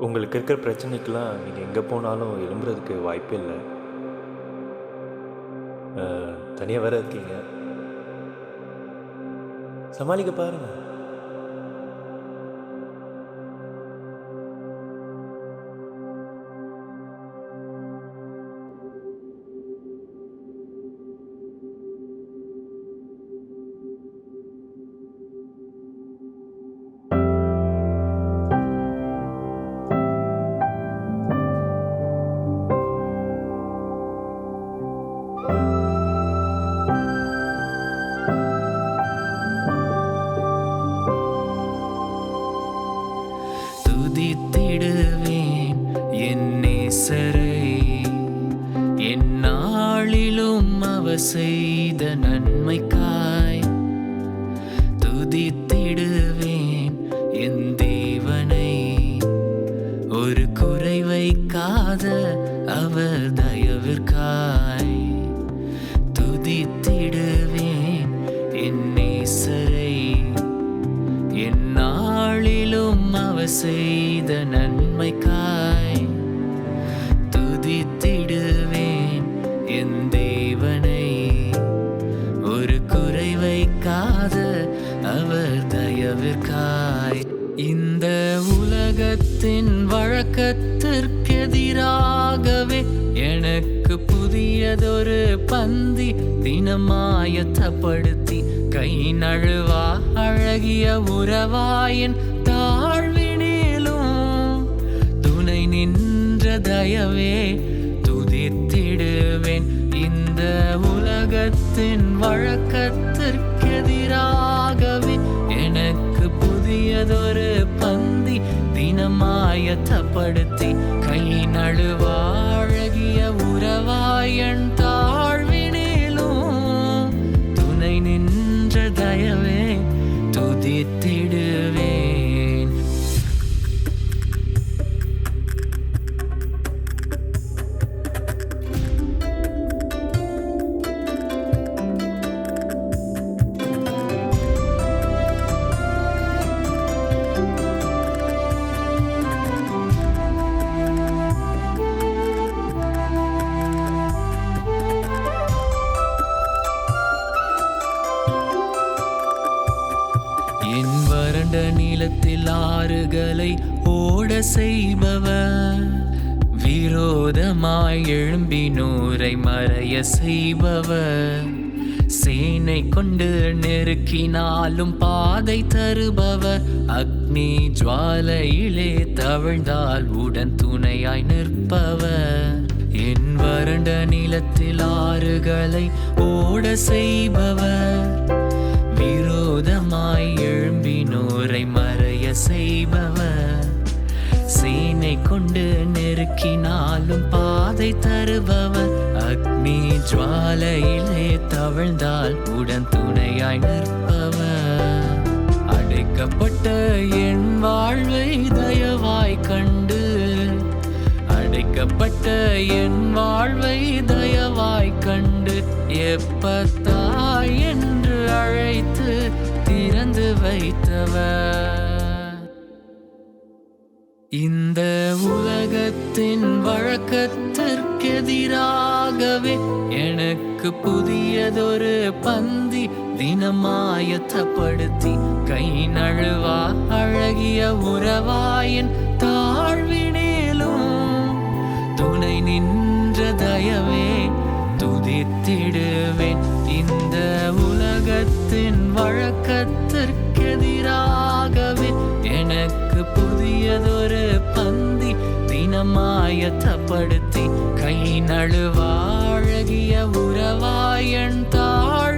உங்களுக்கு இருக்கிற பிரச்சனைக்கெலாம் நீங்கள் எங்கே போனாலும் எழும்புறதுக்கு வாய்ப்பே இல்லை. தனியாக வேற இருக்கீங்க, சமாளிக்க பாருங்கள். துதித்திடுவேன் என் நேசரை, எந்நாளிலும் அவர் செய்த நன்மைக்காய். துதித்திடுவேன் என் தேவனை, ஒரு குறை வைக்காத அவர் தயவிற்காய். துதித்திடுவேன் என் நேசரை, எந்நாளிலும் அவர் செய்த நன்மைக்காய். துதித்திடுவேன் என் தேவனை, ஒரு குறை வைக்காத அவர் தயவிற்காய். இந்த உலகத்தின் வழக்கத்திற்கெதிராகவே எனக்கு புதியதொரு பந்தி தினமாயத்தப்படுத்தி, கை நழுவா அழகிய உறவாயின் தாழ்வினிலும் துணை நின்ற தயவே துதித்திடுவேன். இந்த உலகத்தின் வழக்கத்திற்கெதிராகவே எனக்கு புதியதொரு பந்தி தினமாயத்தப்படுத்தி, கை நழுவா அழகிய உறவாயன் தாழ்வினிலும் துணை நின்ற தயவே துதித்திடுவேன். என் வறண்ட நிலத்தில் ஆறுகளை ஓட செய்பவர், விரோதமாய் எழும்பினோரை மறைய செய்பவர், சேனை கொண்டு நெருக்கினாலும் பாதை தருபவர், அக்னி ஜுவாலையிலே தவிழ்ந்தால் உடன் துணையாய் நிற்பவர். என் வறண்ட நிலத்தில் ஆறுகளை ஓட செய்பவர், விரோதமாய் எழும்பினோரை மறைய செய்பவர், சேனை கொண்டு நெருக்கினாலும் பாதை தருபவர், அக்னி ஜுவாலையிலே தவிழ்ந்தால் உடன் துணையாய் நிற்பவர். அடைக்கப்பட்ட என் வாழ்வை தயவாய் கண்டு, அடைக்கப்பட்ட என் வாழ்வை தயவாய் கண்டு, எப்பத்தா என்று அழைத்து திறந்து வைத்தவர். இந்த உலகத்தின் வழக்கத்திற்கெதிராகவே எனக்கு புதியதொரு பந்தி தினமாயத்தப்படுத்தி, கை நழுவா அழகிய உறவாயின் தாழ்வினிலும் துணை நின்ற தயவே துதித்திடுவேன். இந்த உலகத்தின் வழக்கத்திற்கெதிராகவே எனக்கு புதியதொரு பந்தி தினமாயத்தப்படுத்தி, கை நழுவா அழகிய உறவாயன் தாழ்